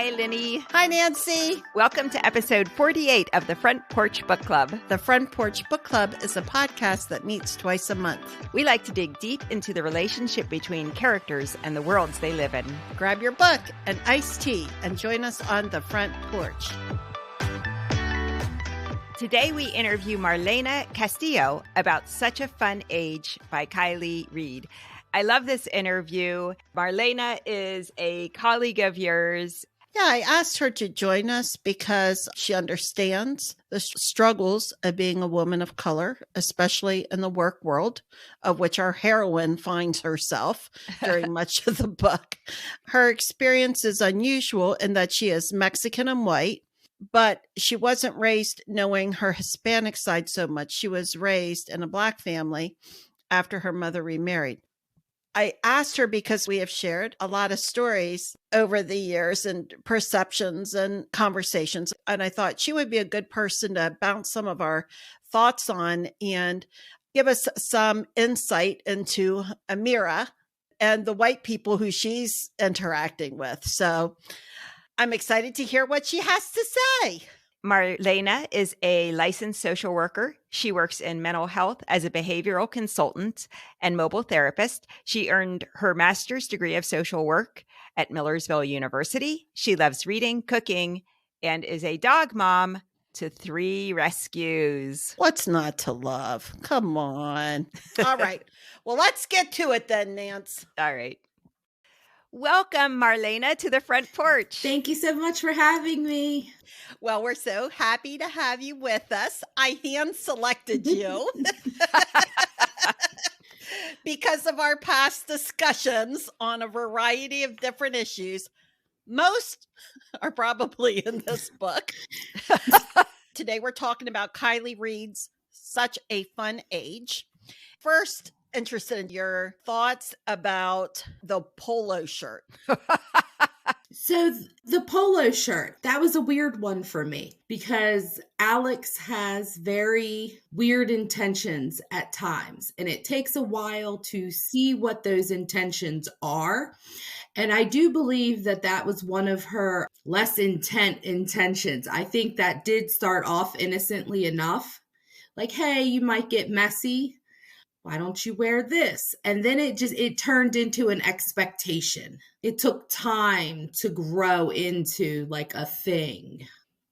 Hi, Linny. Hi, Nancy. Welcome to episode 48 of the Front Porch Book Club. The Front Porch Book Club is a podcast that meets twice a month. We like to dig deep into the relationship between characters and the worlds they live in. Grab your book and iced tea and join us on the front porch. Today we interview Marlene Castillo about Such a Fun Age by Kiley, Reid. I love this interview. Marlene is a colleague of yours. Yeah, I asked her to join us because she understands the struggles of being a woman of color, especially in the work world, of which our heroine finds herself during much of the book. Her experience is unusual in that she is Mexican and white, but she wasn't raised knowing her Hispanic side so much. She was raised in a Black family after her mother remarried. I asked her because we have shared a lot of stories over the years and perceptions and conversations. And I thought she would be a good person to bounce some of our thoughts on and give us some insight into Amira and the white people who she's interacting with. So I'm excited to hear what she has to say. Marlene is a licensed social worker. She works in mental health as a behavioral consultant and mobile therapist. She earned her master's degree of social work at Millersville University. She loves reading, cooking, and is a dog mom to 3 rescues. What's not to love? Come on. All right. Well, let's get to it then, Nance. All right. Welcome, Marlene, to the front porch. Thank you so much for having me. Well, we're so happy to have you with us. I hand-selected you because of our past discussions on a variety of different issues. Most are probably in this book. Today, we're talking about Kiley Reid's Such a Fun Age. First, interested in your thoughts about the polo shirt. So the polo shirt, that was a weird one for me because Alex has very weird intentions at times, and it takes a while to see what those intentions are. And I do believe that that was one of her less intentions. I think that did start off innocently enough. Like, hey, you might get messy. Why don't you wear this? And then it turned into an expectation. It took time to grow into like a thing.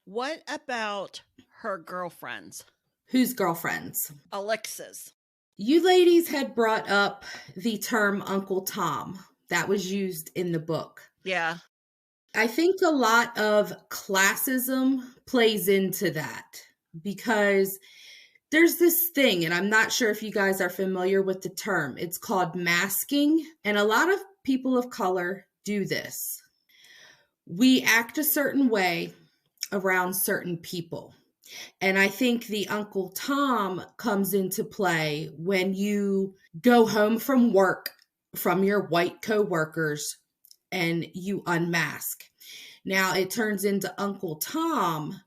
What about her girlfriends? Whose girlfriends? Alexa's. You ladies had brought up the term Uncle Tom that was used in the book. Yeah. I think a lot of classism plays into that because there's this thing, and I'm not sure if you guys are familiar with the term. It's called masking, and a lot of people of color do this. We act a certain way around certain people. And I think the Uncle Tom comes into play when you go home from work from your white coworkers and you unmask. Now it turns into Uncle Tom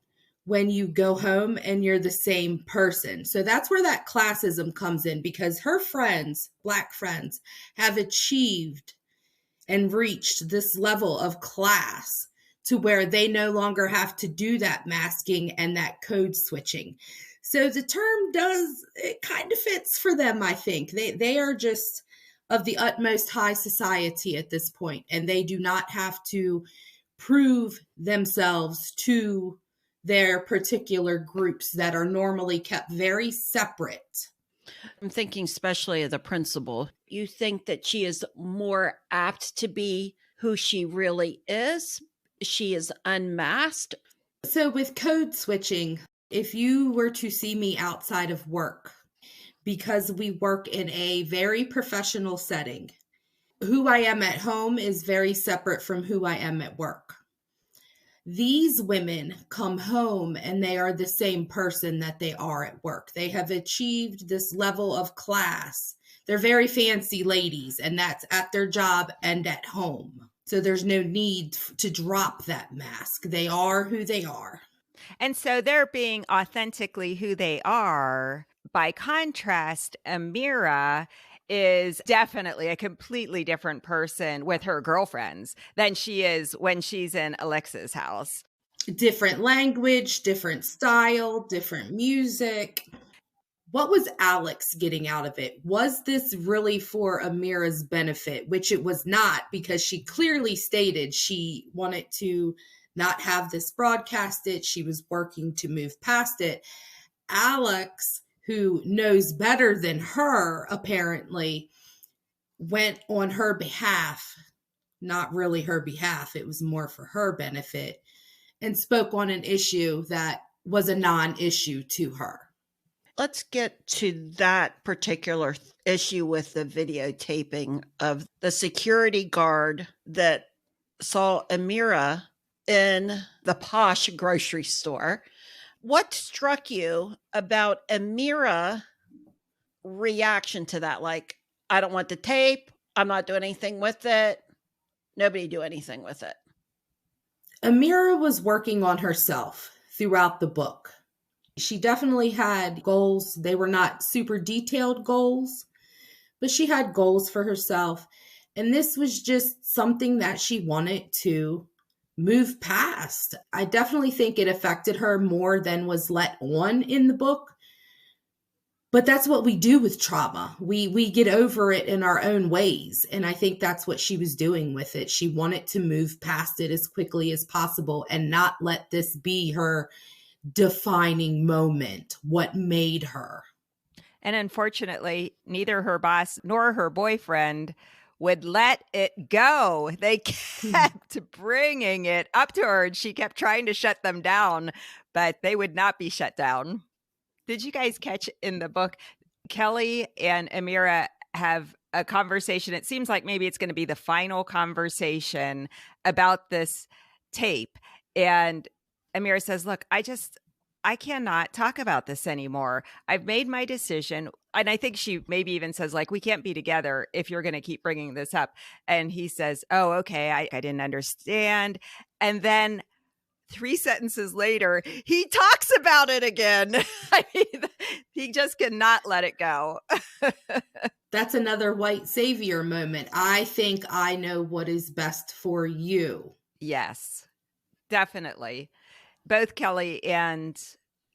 when you go home and you're the same person. So that's where that classism comes in because her friends, Black friends, have achieved and reached this level of class to where they no longer have to do that masking and that code switching. So the term it kind of fits for them, I think. They are just of the utmost high society at this point, and they do not have to prove themselves to their particular groups that are normally kept very separate. I'm thinking especially of the principal. You think that she is more apt to be who she really is? She is unmasked? So with code switching, if you were to see me outside of work, because we work in a very professional setting, who I am at home is very separate from who I am at work. These women come home and they are the same person that they are at work. They have achieved this level of class. They're very fancy ladies, and that's at their job and at home. So there's no need to drop that mask. They are who they are. And so they're being authentically who they are. By contrast, Amira is definitely a completely different person with her girlfriends than she is when she's in Alexa's house. Different language, different style, different music. What was Alex getting out of it? Was this really for Amira's benefit? Which it was not, because she clearly stated she wanted to not have this broadcasted. She was working to move past it. Alex, who knows better than her, apparently, went on her behalf. Not really her behalf. It was more for her benefit, and spoke on an issue that was a non-issue to her. Let's get to that particular issue with the videotaping of the security guard that saw Amira in the posh grocery store. What struck you about Amira's reaction to that? Like, I don't want the tape. I'm not doing anything with it. Nobody do anything with it. Amira was working on herself throughout the book. She definitely had goals. They were not super detailed goals, but she had goals for herself. And this was just something that she wanted to move past. I definitely think it affected her more than was let on in the book. But that's what we do with trauma. We get over it in our own ways. And I think that's what she was doing with it. She wanted to move past it as quickly as possible and not let this be her defining moment, what made her. And unfortunately, neither her boss nor her boyfriend would let it go. They kept bringing it up to her, and she kept trying to shut them down, but they would not be shut down. Did you guys catch in the book, Kiley and Amira have a conversation? It seems like maybe it's going to be the final conversation about this tape. And Amira says, look, I cannot talk about this anymore. I've made my decision. And I think she maybe even says, like, we can't be together if you're going to keep bringing this up. And he says, oh, okay, I didn't understand. And then 3 sentences later, he talks about it again. I mean, he just cannot let it go. That's another white savior moment. I think I know what is best for you. Yes, definitely. Both Kiley and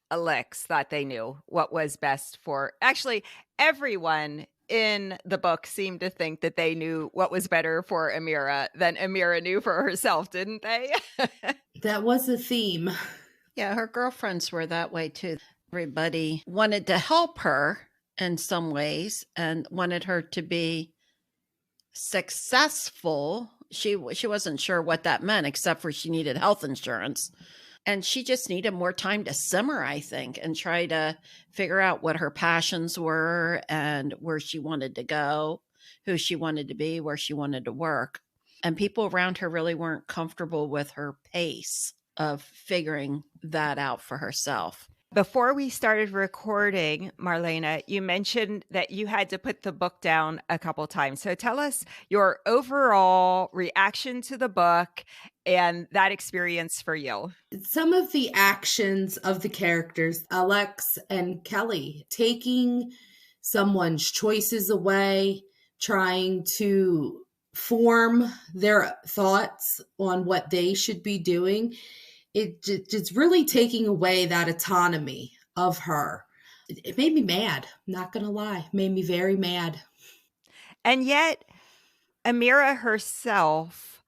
Alex thought they knew what was best for. Actually, everyone in the book seemed to think that they knew what was better for Amira than Amira knew for herself, didn't they? That was a theme. Yeah, her girlfriends were that way too. Everybody wanted to help her in some ways and wanted her to be successful. She wasn't sure what that meant, except for she needed health insurance. And she just needed more time to simmer, I think, and try to figure out what her passions were and where she wanted to go, who she wanted to be, where she wanted to work. And people around her really weren't comfortable with her pace of figuring that out for herself. Before we started recording, Marlene, you mentioned that you had to put the book down a couple times. So tell us your overall reaction to the book and that experience for you. Some of the actions of the characters, Alex and Kiley, taking someone's choices away, trying to form their thoughts on what they should be doing. It's really taking away that autonomy of her. It made me mad. I'm not going to lie. It made me very mad. And yet, Amira herself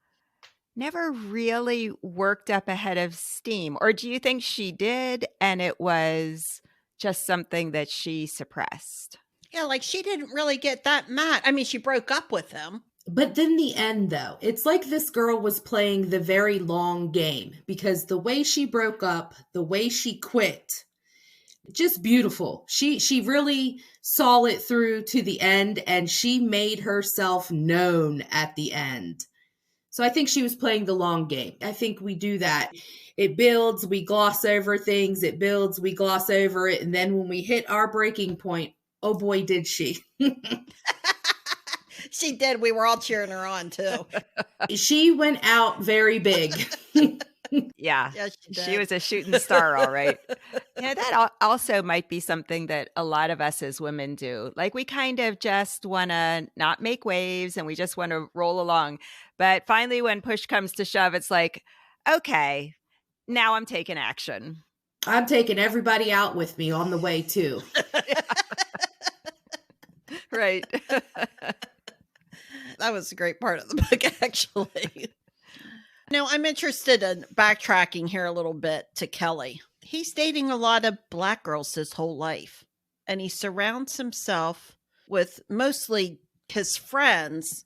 never really worked up a head of steam. Or do you think she did and it was just something that she suppressed? Yeah, like she didn't really get that mad. I mean, she broke up with him. But then the end, though, it's like this girl was playing the very long game, because the way she broke up, the way she quit, just beautiful. She really saw it through to the end, and she made herself known at the end. So I think she was playing the long game. I think we do that. It builds, we gloss over things. It builds, we gloss over it. And then when we hit our breaking point, oh boy, did she. She did. We were all cheering her on too. She went out very big. Yeah, Yes, she she did. was a shooting star, all right. Yeah, that also might be something that a lot of us as women do. Like we kind of just want to not make waves and we just want to roll along. But finally, when push comes to shove, it's like, okay, now I'm taking action. I'm taking everybody out with me on the way too. Right. That was a great part of the book, actually. Now, I'm interested in backtracking here a little bit to Kelly. He's dating a lot of Black girls his whole life, and he surrounds himself with mostly his friends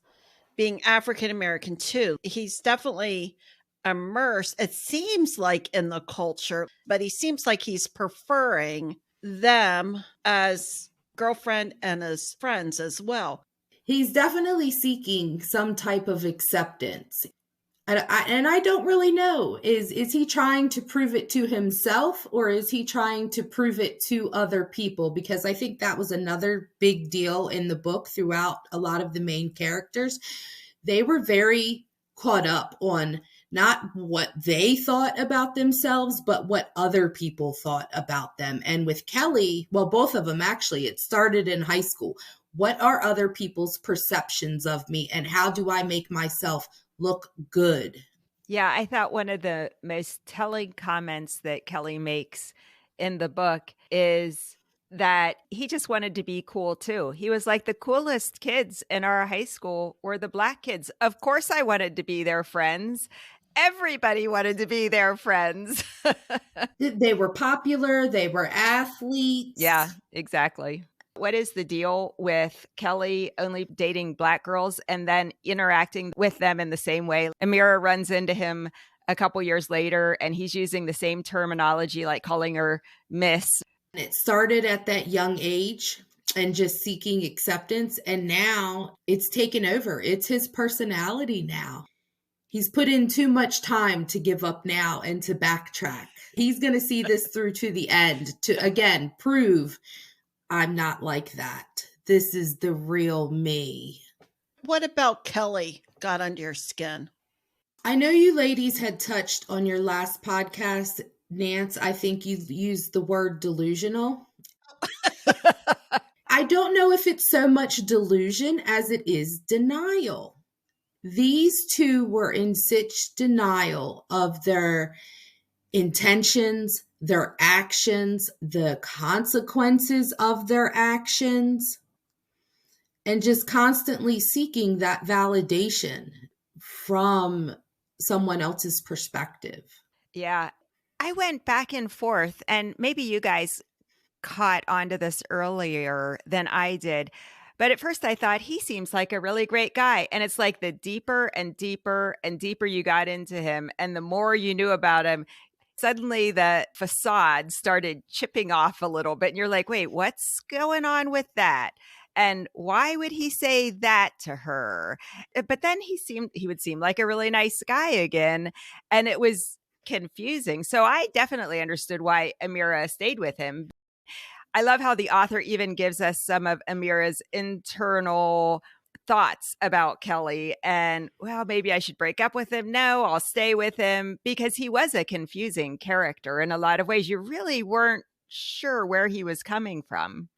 being African American too. He's definitely immersed, it seems like, in the culture, but he seems like he's preferring them as girlfriend and as friends as well. He's definitely seeking some type of acceptance. And I don't really know. Is he trying to prove it to himself, or is he trying to prove it to other people? Because I think that was another big deal in the book throughout a lot of the main characters. They were very caught up on not what they thought about themselves, but what other people thought about them. And with Kelly, well, both of them actually, it started in high school. What are other people's perceptions of me, and how do I make myself look good? Yeah, I thought one of the most telling comments that Kelly makes in the book is that he just wanted to be cool too. He was like, the coolest kids in our high school were the Black kids. Of course, I wanted to be their friends. Everybody wanted to be their friends. They were popular, they were athletes. Yeah, exactly. What is the deal with Kelly only dating Black girls and then interacting with them in the same way? Amira runs into him a couple years later and he's using the same terminology, like calling her Miss. It started at that young age and just seeking acceptance. And now it's taken over. It's his personality now. He's put in too much time to give up now and to backtrack. He's going to see this through to the end to, again, prove I'm not like that. This is the real me. What about Kelly got under your skin? I know you ladies had touched on your last podcast, Nance. I think you used the word delusional. I don't know if it's so much delusion as it is denial. These two were in such denial of their intentions, their actions, the consequences of their actions, and just constantly seeking that validation from someone else's perspective. Yeah. I went back and forth, and maybe you guys caught onto this earlier than I did. But at first I thought he seems like a really great guy. And it's like the deeper and deeper and deeper you got into him and the more you knew about him, suddenly the facade started chipping off a little bit. And you're like, wait, what's going on with that? And why would he say that to her? But then he would seem like a really nice guy again. And it was confusing. So I definitely understood why Amira stayed with him. I love how the author even gives us some of Amira's internal thoughts about Kelly and, well, maybe I should break up with him. No, I'll stay with him, because he was a confusing character in a lot of ways. You really weren't sure where he was coming from.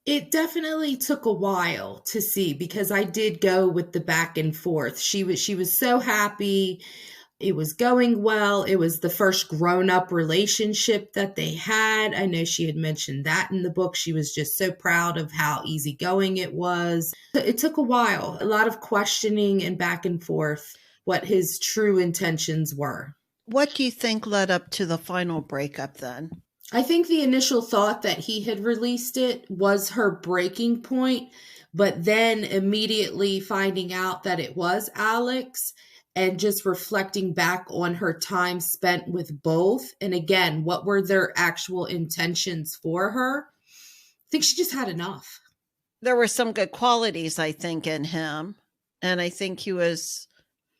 It definitely took a while to see, because I did go with the back and forth. She was so happy. It was going well. It was the first grown-up relationship that they had. I know she had mentioned that in the book. She was just so proud of how easygoing it was. It took a while, a lot of questioning and back and forth what his true intentions were. What do you think led up to the final breakup then? I think the initial thought that he had released it was her breaking point, but then immediately finding out that it was Alex and just reflecting back on her time spent with both. And again, what were their actual intentions for her? I think she just had enough. There were some good qualities, I think, in him. And I think he was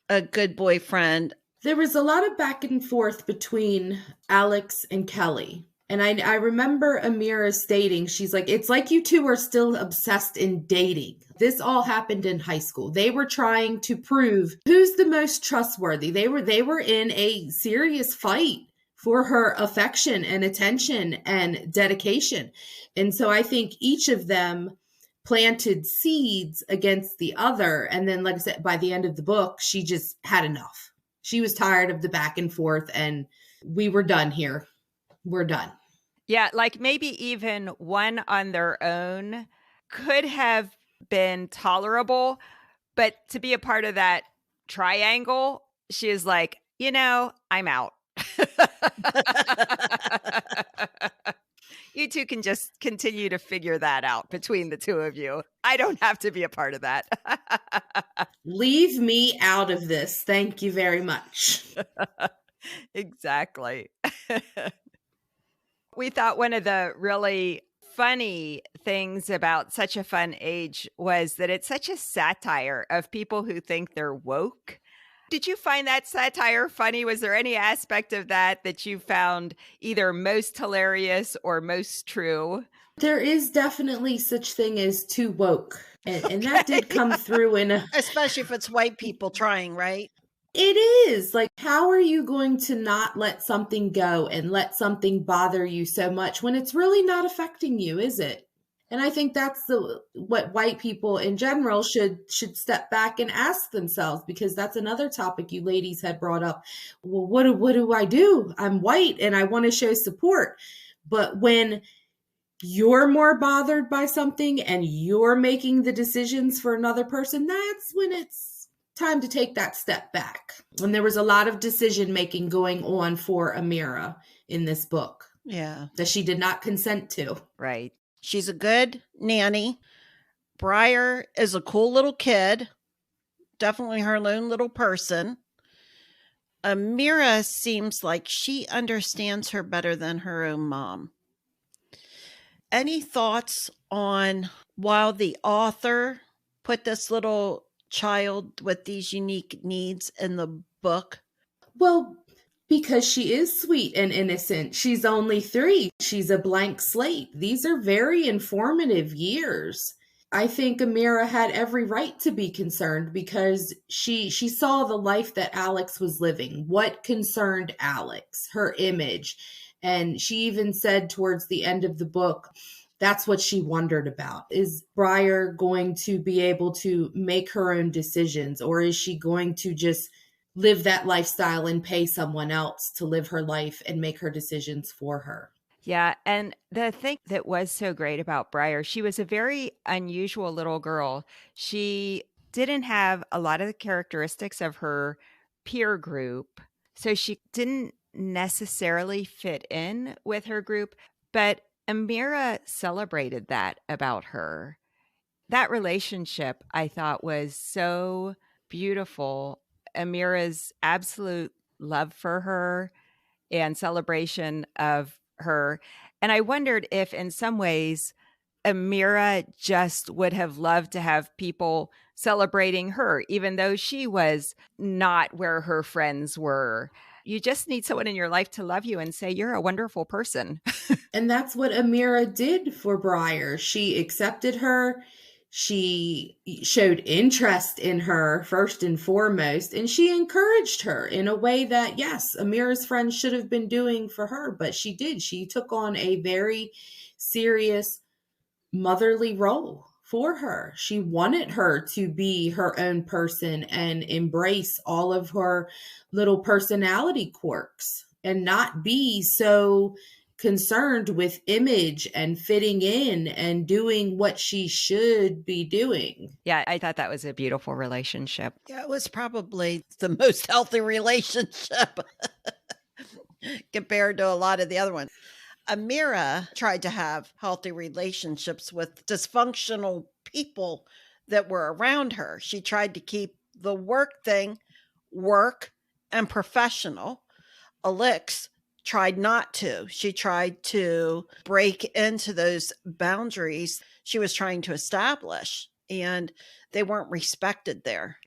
a good boyfriend. There was a lot of back and forth between Alex and Kelly. And I remember Amira stating, she's like, it's like you two are still obsessed in dating. This all happened in high school. They were trying to prove who's the most trustworthy. They were in a serious fight for her affection and attention and dedication. And so I think each of them planted seeds against the other. And then, like I said, by the end of the book, she just had enough. She was tired of the back and forth, and we were done here. We're done. Yeah, like maybe even one on their own could have been tolerable, but to be a part of that triangle, she is like, I'm out. You two can just continue to figure that out between the two of you. I don't have to be a part of that. Leave me out of this. Thank you very much. Exactly. We thought one of the really funny things about Such a Fun Age was that it's such a satire of people who think they're woke. Did you find that satire funny? Was there any aspect of that you found either most hilarious or most true? There is definitely such thing as too woke. And that did come through in especially if it's white people trying, right? It is. Like, how are you going to not let something go and let something bother you so much when it's really not affecting you, is it? And I think that's what white people in general should step back and ask themselves, because that's another topic you ladies had brought up. Well, what do I do? I'm white and I want to show support. But when you're more bothered by something and you're making the decisions for another person, that's when it's time to take that step back. And there was a lot of decision making going on for Amira in this book. Yeah. That she did not consent to. Right. She's a good nanny. Briar is a cool little kid. Definitely her own little person. Amira seems like she understands her better than her own mom. Any thoughts on while the author put this little child with these unique needs in the book? Well, because she is sweet and innocent. She's only 3. She's a blank slate. These are very informative years. I think Amira had every right to be concerned because she saw the life that Alex was living. What concerned Alex? Her image. And she even said towards the end of the book, that's what she wondered about. Is Briar going to be able to make her own decisions, or is she going to just live that lifestyle and pay someone else to live her life and make her decisions for her? Yeah. And the thing that was so great about Briar, she was a very unusual little girl. She didn't have a lot of the characteristics of her peer group. So she didn't necessarily fit in with her group, but Amira celebrated that about her. That relationship, I thought, was so beautiful. Amira's absolute love for her and celebration of her. And I wondered if in some ways Amira just would have loved to have people celebrating her, even though she was not where her friends were. You just need someone in your life to love you and say, you're a wonderful person. And that's what Amira did for Briar. She accepted her. She showed interest in her first and foremost, and she encouraged her in a way that, yes, Amira's friends should have been doing for her, but she did. She took on a very serious motherly role for her. She wanted her to be her own person and embrace all of her little personality quirks and not be so concerned with image and fitting in and doing what she should be doing. Yeah, I thought that was a beautiful relationship. Yeah, it was probably the most healthy relationship compared to a lot of the other ones. Amira tried to have healthy relationships with dysfunctional people that were around her. She tried to keep the work thing work and professional. Alix tried not to. She tried to break into those boundaries she was trying to establish, and they weren't respected there.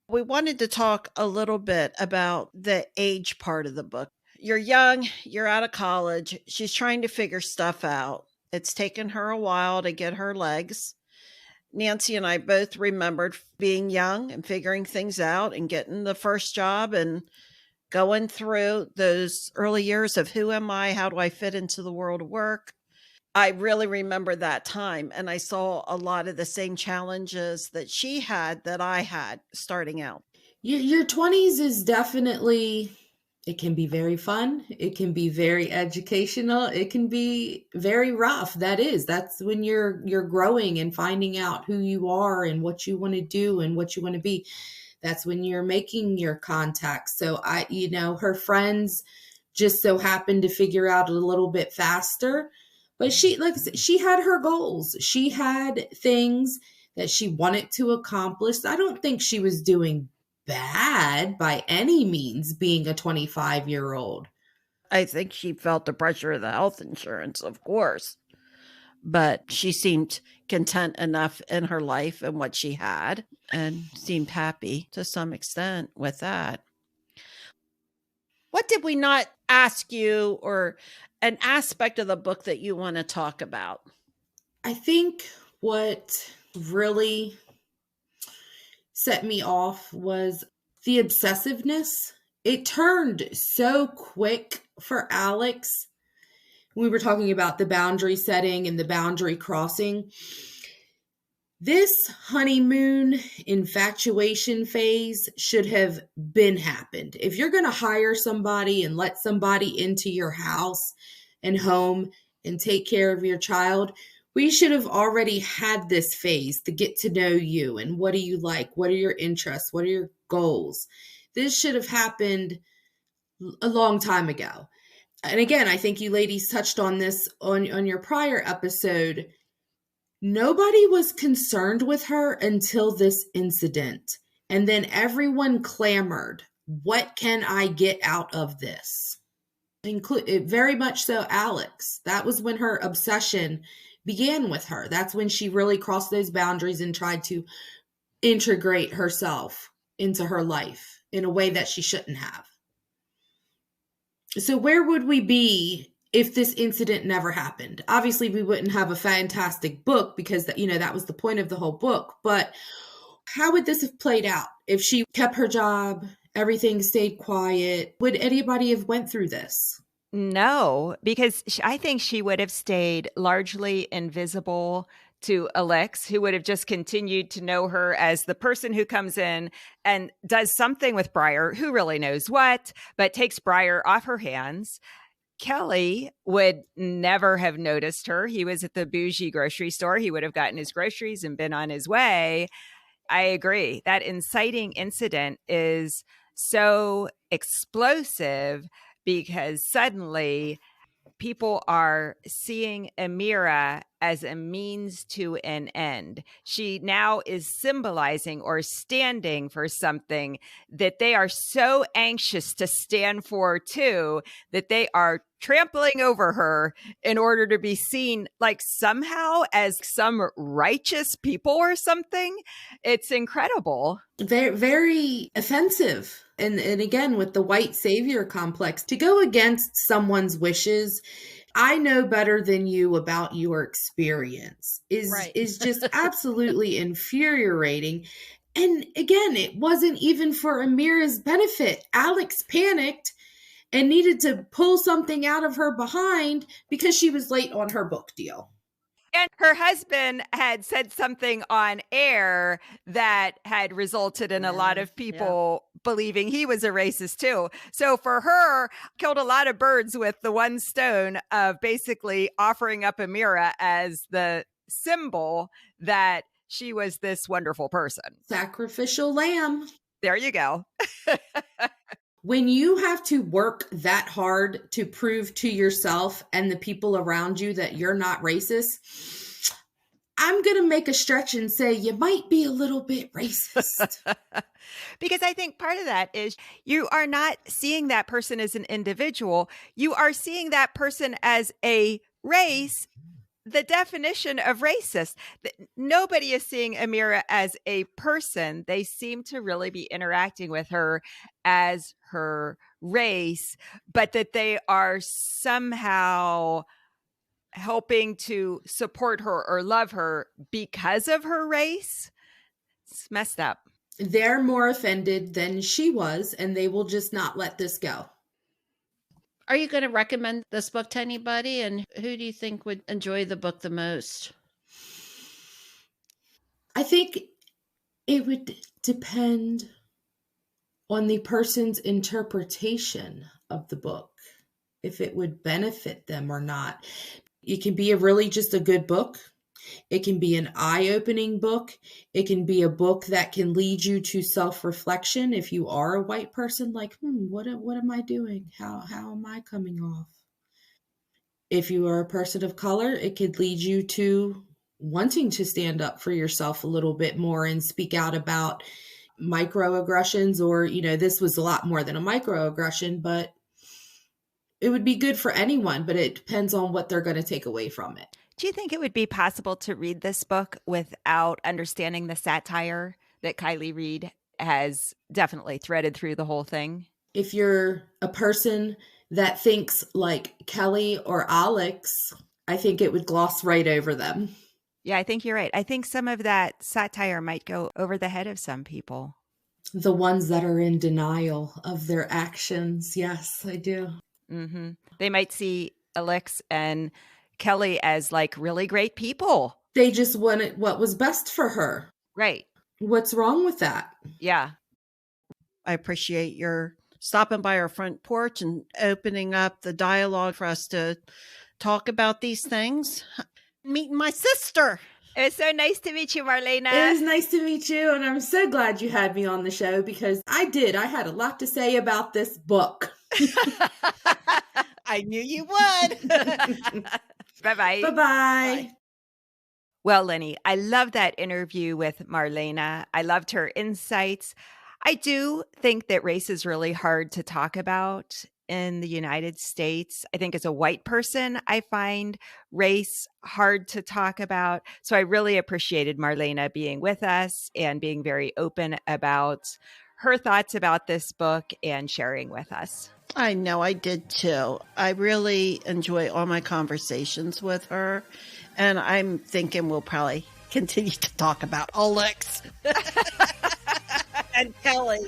We wanted to talk a little bit about the age part of the book. you're young, you're out of college, she's trying to figure stuff out. It's taken her a while to get her legs. Nancy and I both remembered being young and figuring things out and getting the first job and going through those early years of who am I? How do I fit into the world of work? I really remember that time, and I saw a lot of the same challenges that she had that I had starting out. Your 20s is definitely, it can be very fun. It can be very educational. It can be very rough. That's when you're growing and finding out who you are and what you want to do and what you want to be. That's when you're making your contacts. So her friends just so happened to figure out a little bit faster. But she, like I said, she had her goals. She had things that she wanted to accomplish. I don't think she was doing bad by any means being a 25-year-old. I think she felt the pressure of the health insurance, of course, but she seemed content enough in her life and what she had and seemed happy to some extent with that. What did we not ask you, or an aspect of the book that you want to talk about? I think what really set me off was the obsessiveness. It turned so quick for Alex. We were talking about the boundary setting and the boundary crossing. This honeymoon infatuation phase should have been happened. If you're going to hire somebody and let somebody into your house and home and take care of your child, we should have already had this phase to get to know you and what do you like? What are your interests? What are your goals? This should have happened a long time ago. And again, I think you ladies touched on this on your prior episode. Nobody was concerned with her until this incident. And then everyone clamored, what can I get out of this? Very much so Alex. That was when her obsession began with her. That's when she really crossed those boundaries and tried to integrate herself into her life in a way that she shouldn't have. So where would we be if this incident never happened? Obviously, we wouldn't have a fantastic book because that was the point of the whole book. But how would this have played out if she kept her job, everything stayed quiet? Would anybody have went through this? No, because I think she would have stayed largely invisible to Alex, who would have just continued to know her as the person who comes in and does something with Briar, who really knows what, but takes Briar off her hands. Kelly would never have noticed her. He was at the bougie grocery store. He would have gotten his groceries and been on his way. I agree. That inciting incident is so explosive because suddenly people are seeing Amira as a means to an end. She now is symbolizing or standing for something that they are so anxious to stand for too, that they are trampling over her in order to be seen like somehow as some righteous people or something. It's incredible. Very, very offensive. And again, with the white savior complex, to go against someone's wishes, I know better than you about your experience is just absolutely infuriating. And again, it wasn't even for Amira's benefit. Alex panicked and needed to pull something out of her behind because she was late on her book deal. And her husband had said something on air that had resulted in a lot of people believing he was a racist too. So for her, killed a lot of birds with the one stone of basically offering up Amira as the symbol that she was this wonderful person. Sacrificial lamb. There you go. When you have to work that hard to prove to yourself and the people around you that you're not racist, I'm going to make a stretch and say you might be a little bit racist. Because I think part of that is you are not seeing that person as an individual. You are seeing that person as a race the definition of racist. Nobody is seeing Amira as a person. They seem to really be interacting with her as her race, but that they are somehow helping to support her or love her because of her race. It's messed up. They're more offended than she was, and they will just not let this go. Are you going to recommend this book to anybody? And who do you think would enjoy the book the most? I think it would depend on the person's interpretation of the book, if it would benefit them or not. It can be just a good book. It can be an eye-opening book. It can be a book that can lead you to self-reflection. If you are a white person, like, what am I doing? How am I coming off? If you are a person of color, it could lead you to wanting to stand up for yourself a little bit more and speak out about microaggressions, or, this was a lot more than a microaggression, but it would be good for anyone, but it depends on what they're going to take away from it. Do you think it would be possible to read this book without understanding the satire that Kiley Reid has definitely threaded through the whole thing? If you're a person that thinks like Kelly or Alex, I think it would gloss right over them. Yeah, I think you're right. I think some of that satire might go over the head of some people. The ones that are in denial of their actions. Yes, I do. Mm-hmm. They might see Alex and Kelly as like really great people. They just wanted what was best for her. Right. What's wrong with that? Yeah. I appreciate your stopping by our front porch and opening up the dialogue for us to talk about these things. Meeting my sister. It was so nice to meet you, Marlene. It was nice to meet you, and I'm so glad you had me on the show, because I had a lot to say about this book. I knew you would. Bye-bye. Bye-bye. Bye. Well, Lenny, I love that interview with Marlene. I loved her insights. I do think that race is really hard to talk about in the United States. I think as a white person, I find race hard to talk about. So I really appreciated Marlene being with us and being very open about her thoughts about this book and sharing with us. I know, I did too. I really enjoy all my conversations with her. And I'm thinking we'll probably continue to talk about Alex and Kelly.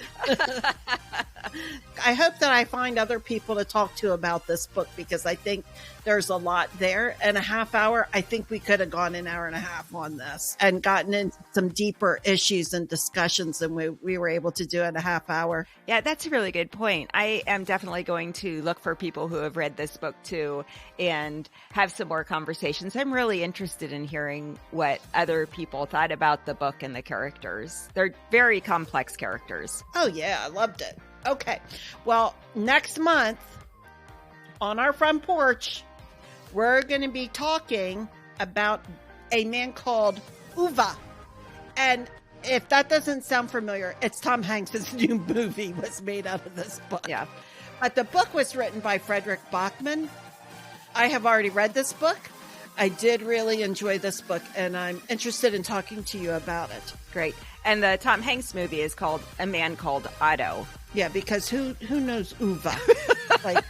I hope that I find other people to talk to about this book, because I think there's a lot there. And a half hour, I think we could have gone an hour and a half on this and gotten into some deeper issues and discussions than we were able to do in a half hour. Yeah, that's a really good point. I am definitely going to look for people who have read this book too and have some more conversations. I'm really interested in hearing what other people thought about the book and the characters. They're very complex characters. Oh, yeah, I loved it. Okay. Well, next month on our front porch, we're going to be talking about a man called Uva. And if that doesn't sound familiar, it's Tom Hanks' new movie was made out of this book. Yeah. But the book was written by Frederick Bachman. I have already read this book. I did really enjoy this book, and I'm interested in talking to you about it. Great. And the Tom Hanks movie is called A Man Called Otto. Yeah, because who knows Uva? Like,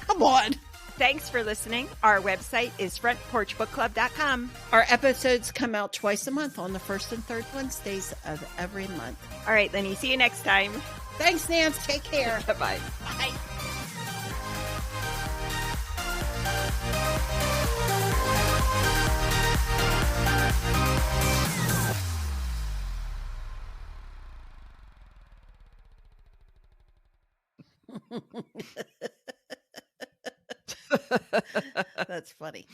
come on. Thanks for listening. Our website is frontporchbookclub.com. Our episodes come out twice a month on the first and third Wednesdays of every month. All right, Lenny. See you next time. Thanks, Nance. Take care. Bye-bye. Bye. That's funny.